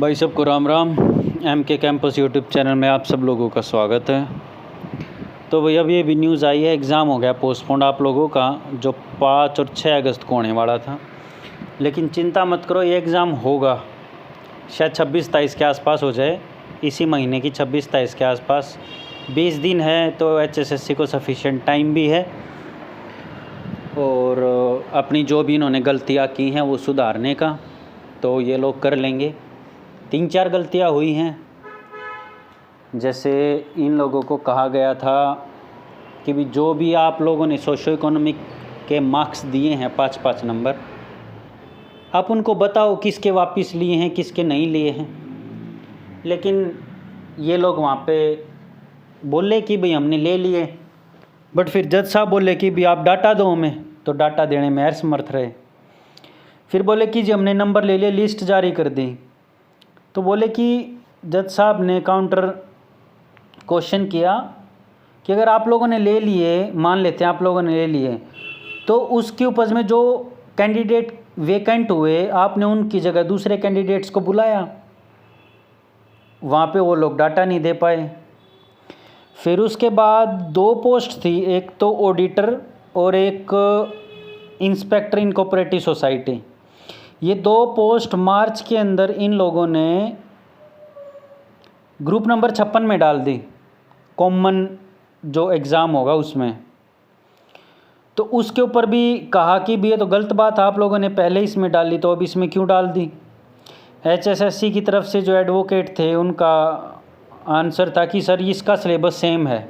भाई सबको राम राम। एम के कैंपस यूट्यूब चैनल में आप सब लोगों का स्वागत है। तो भाई अब ये भी न्यूज़ आई है, एग्ज़ाम हो गया पोस्टपोन्ड आप लोगों का, जो 5 और 6 अगस्त को होने वाला था। लेकिन चिंता मत करो, ये एग्ज़ाम होगा, शायद 26-27 के आसपास हो जाए, इसी महीने की 26-27 के आसपास। 20 दिन है तो HSSC को सफिशिएंट टाइम भी है, और अपनी जो भी इन्होंने गलतियाँ की हैं वो सुधारने का तो ये लोग कर लेंगे। 3-4 गलतियाँ हुई हैं, जैसे इन लोगों को कहा गया था कि भी जो भी आप लोगों ने सोशो इकोनॉमिक के मार्क्स दिए हैं 5-5 नंबर, आप उनको बताओ किसके वापस लिए हैं किसके नहीं लिए हैं। लेकिन ये लोग वहाँ पे बोले कि भाई हमने ले लिए, बट फिर जज साहब बोले कि भी आप डाटा दो हमें, तो डाटा देने में असमर्थ रहे। फिर बोले कि जी हमने नंबर ले लिए, लिस्ट जारी कर दी, तो बोले कि जज साहब ने काउंटर क्वेश्चन किया कि अगर आप लोगों ने ले लिए, मान लेते हैं आप लोगों ने ले लिए, तो उसके उपज में जो कैंडिडेट वेकेंट हुए आपने उनकी जगह दूसरे कैंडिडेट्स को बुलाया, वहाँ पे वो लोग डाटा नहीं दे पाए। फिर उसके बाद 2 पोस्ट थी, एक तो ऑडिटर और एक इंस्पेक्टर इन कोऑपरेटिव सोसाइटी। ये 2 पोस्ट मार्च के अंदर इन लोगों ने ग्रुप नंबर 56 में डाल दी, कॉमन जो एग्ज़ाम होगा उसमें। तो उसके ऊपर भी कहा कि भी ये तो गलत बात, आप लोगों ने पहले इसमें डाली तो अब इसमें क्यों डाल दी। HSSC की तरफ से जो एडवोकेट थे उनका आंसर था कि सर इसका सिलेबस सेम है।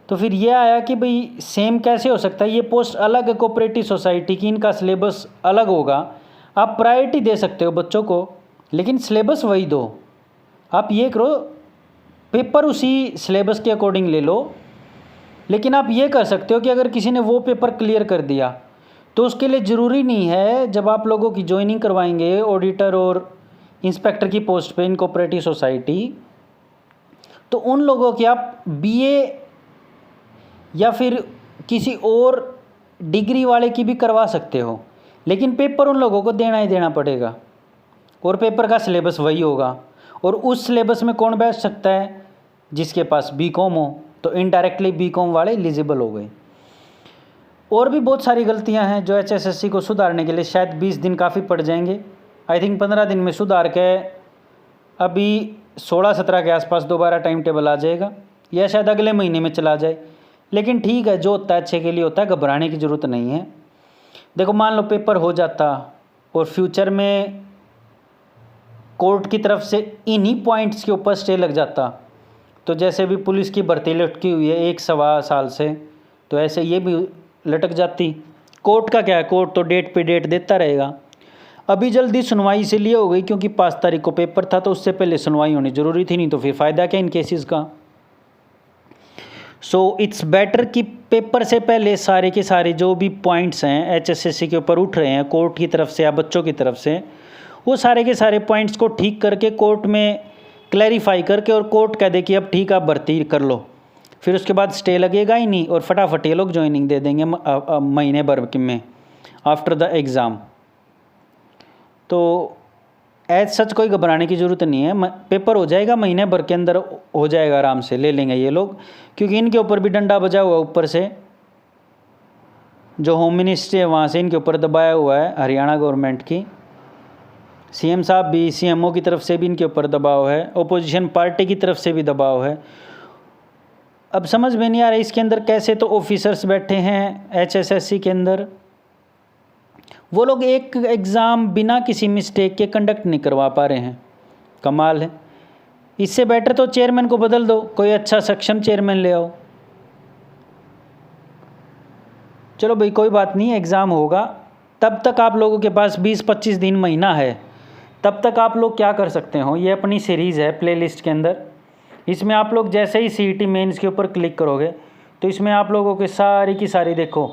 तो फिर ये आया कि भाई सेम कैसे हो सकता है, ये पोस्ट अलग है कोऑपरेटिव सोसाइटी की, इनका सिलेबस अलग होगा। आप प्रायोरिटी दे सकते हो बच्चों को, लेकिन सिलेबस वही दो। आप ये करो, पेपर उसी सिलेबस के अकॉर्डिंग ले लो। लेकिन आप ये कर सकते हो कि अगर किसी ने वो पेपर क्लियर कर दिया तो उसके लिए ज़रूरी नहीं है जब आप लोगों की ज्वाइनिंग करवाएंगे ऑडिटर और इंस्पेक्टर की पोस्ट पे इन कोऑपरेटिव सोसाइटी, तो उन लोगों की आप BA या फिर किसी और डिग्री वाले की भी करवा सकते हो, लेकिन पेपर उन लोगों को देना ही देना पड़ेगा, और पेपर का सिलेबस वही होगा। और उस सिलेबस में कौन बैठ सकता है, जिसके पास BCom हो, तो इनडायरेक्टली BCom वाले एलिजिबल हो गए। और भी बहुत सारी गलतियां हैं जो HSSC को सुधारने के लिए शायद 20 दिन काफ़ी पड़ जाएंगे। आई थिंक 15 दिन में सुधार के अभी 16-17 के आसपास दोबारा टाइम टेबल आ जाएगा, या शायद अगले महीने में चला जाए। लेकिन ठीक है, जो होता है अच्छे के लिए होता है, घबराने की ज़रूरत नहीं है। देखो मान लो पेपर हो जाता और फ्यूचर में कोर्ट की तरफ से इन्हीं पॉइंट्स के ऊपर स्टे लग जाता, तो जैसे भी पुलिस की भर्ती लटकी हुई है 1-1.25 साल से, तो ऐसे ये भी लटक जाती। कोर्ट का क्या है, कोर्ट तो डेट पे डेट देता रहेगा। अभी जल्दी सुनवाई इसलिए हो गई क्योंकि 5 तारीख को पेपर था, तो उससे पहले सुनवाई होनी ज़रूरी थी, नहीं तो फिर फ़ायदा क्या इन केसेस का। सो इट्स बेटर कि पेपर से पहले सारे के सारे जो भी पॉइंट्स हैं HSSC के ऊपर उठ रहे हैं कोर्ट की तरफ से या बच्चों की तरफ से, वो सारे के सारे पॉइंट्स को ठीक करके कोर्ट में क्लैरिफाई करके, और कोर्ट कह दे कि अब ठीक आप भर्ती कर लो, फिर उसके बाद स्टे लगेगा ही नहीं और फटाफट ये लोग ज्वाइनिंग दे देंगे महीने भर में आफ्टर द एग्ज़ाम। तो एज सच कोई घबराने की ज़रूरत नहीं है, पेपर हो जाएगा, महीने भर के अंदर हो जाएगा, आराम से ले लेंगे ये लोग, क्योंकि इनके ऊपर भी डंडा बजा हुआ है। ऊपर से जो होम मिनिस्ट्री है वहाँ से इनके ऊपर दबाया हुआ है, हरियाणा गवर्नमेंट की। CM साहब भी, CMO की तरफ से भी इनके ऊपर दबाव है, ओपोजिशन पार्टी की तरफ से भी दबाव है। अब समझ में नहीं आ रहा इसके अंदर कैसे तो ऑफिसर्स बैठे हैं HSSC के अंदर, वो लोग एक एग्ज़ाम बिना किसी मिस्टेक के कंडक्ट नहीं करवा पा रहे हैं। कमाल है। इससे बेटर तो चेयरमैन को बदल दो, कोई अच्छा सक्षम चेयरमैन ले आओ। चलो भाई कोई बात नहीं, एग्ज़ाम होगा, तब तक आप लोगों के पास 20-25 दिन महीना है, तब तक आप लोग क्या कर सकते हो, ये अपनी सीरीज़ है प्लेलिस्ट के अंदर। इसमें आप लोग जैसे ही CET मेंस के ऊपर क्लिक करोगे तो इसमें आप लोगों के सारी की सारी देखो,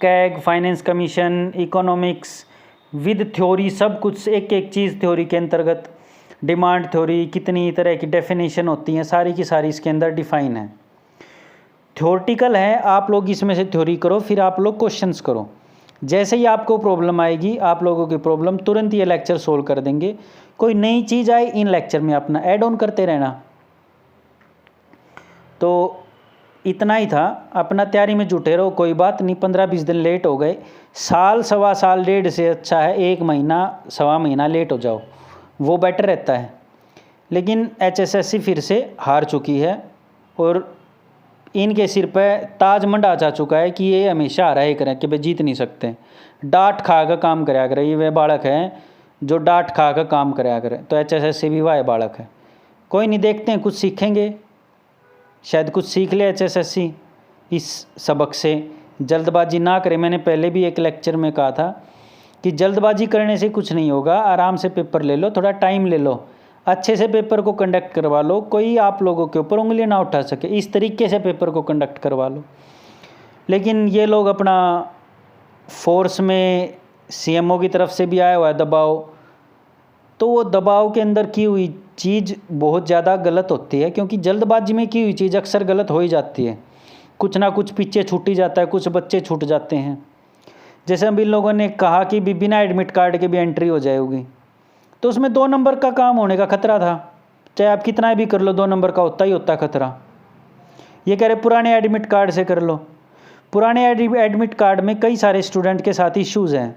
CAG, finance commission, economics with theory, सब कुछ एक एक चीज़ थ्योरी के अंतर्गत, डिमांड थ्योरी, कितनी तरह की डेफिनेशन होती हैं, सारी की सारी इसके अंदर डिफाइन है। थ्योरेटिकल है, आप लोग इसमें से थ्योरी करो, फिर आप लोग क्वेश्चंस करो। जैसे ही आपको प्रॉब्लम आएगी, आप लोगों की प्रॉब्लम तुरंत ये लेक्चर सोल्व कर देंगे। कोई नई चीज़ आए इन लेक्चर में अपना ऐड ऑन करते रहना। तो इतना ही था, अपना तैयारी में जुटे रहो, कोई बात नहीं। 15-20 दिन लेट हो गए, साल सवा साल डेढ़ से अच्छा है 1 महीना सवा महीना लेट हो जाओ, वो बेटर रहता है। लेकिन HSSC फिर से हार चुकी है और इनके सिर पे ताज मंडा जा चुका है कि ये हमेशा हारा ही करें, कि भाई जीत नहीं सकते। डांट खा कर काम कराया करे, ये वे बालक हैं जो डांट खा कर काम कराया करें। तो HSSC भी वह बालक है। कोई नहीं, देखते हैं कुछ सीखेंगे, शायद कुछ सीख ले HSSC इस सबक से। जल्दबाजी ना करें। मैंने पहले भी एक लेक्चर में कहा था कि जल्दबाजी करने से कुछ नहीं होगा, आराम से पेपर ले लो, थोड़ा टाइम ले लो, अच्छे से पेपर को कंडक्ट करवा लो, कोई आप लोगों के ऊपर उंगली ना उठा सके, इस तरीके से पेपर को कंडक्ट करवा लो। लेकिन ये लोग अपना फोर्स में CMO की तरफ से भी आया हुआ है दबाव, तो वो दबाव के अंदर की हुई चीज़ बहुत ज़्यादा गलत होती है, क्योंकि जल्दबाजी में की हुई चीज़ अक्सर गलत हो ही जाती है। कुछ ना कुछ पीछे छूट ही जाता है, कुछ बच्चे छूट जाते हैं। जैसे अभी लोगों ने कहा कि बिना एडमिट कार्ड के भी एंट्री हो जाएगी, तो उसमें 2 नंबर का काम होने का खतरा था। चाहे आप कितना भी कर लो, 2 नंबर का होता ही होता खतरा। ये कह रहे पुराने एडमिट कार्ड से कर लो। पुराने एडमिट कार्ड में कई सारे स्टूडेंट के साथ इश्यूज़ हैं।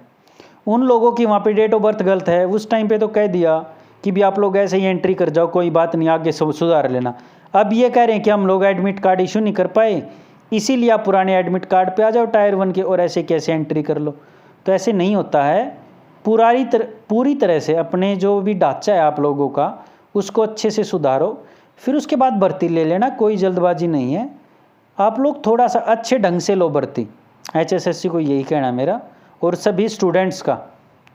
उन लोगों की वहाँ पे डेट ऑफ बर्थ गलत है, उस टाइम पे तो कह दिया कि भी आप लोग ऐसे ही एंट्री कर जाओ, कोई बात नहीं, आगे सुधार लेना। अब ये कह रहे हैं कि हम लोग एडमिट कार्ड इशू नहीं कर पाए, इसीलिए आप पुराने एडमिट कार्ड पे आ जाओ टायर 1 के, और ऐसे कैसे एंट्री कर लो। तो ऐसे नहीं होता है। पूरी तरह से अपने जो भी ढांचा है आप लोगों का, उसको अच्छे से सुधारो, फिर उसके बाद भर्ती ले लेना। कोई जल्दबाजी नहीं है, आप लोग थोड़ा सा अच्छे ढंग से लो भर्ती। HSSC को यही कहना है मेरा, और सभी स्टूडेंट्स का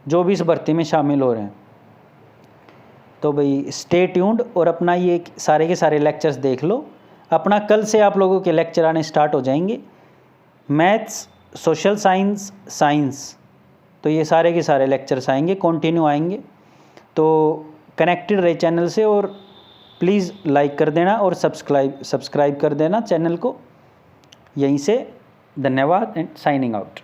जो भी इस भर्ती में शामिल हो रहे हैं। तो भाई स्टे ट्यून्ड, और अपना ये सारे के सारे लेक्चर्स देख लो। अपना कल से आप लोगों के लेक्चर आने स्टार्ट हो जाएंगे, मैथ्स, सोशल साइंस, साइंस। तो ये सारे के सारे लेक्चर्स आएंगे, कंटिन्यू आएंगे। तो कनेक्टेड रहे चैनल से, और प्लीज़ लाइक कर देना और सब्सक्राइब कर देना चैनल को। यहीं से धन्यवाद एंड साइनिंग आउट।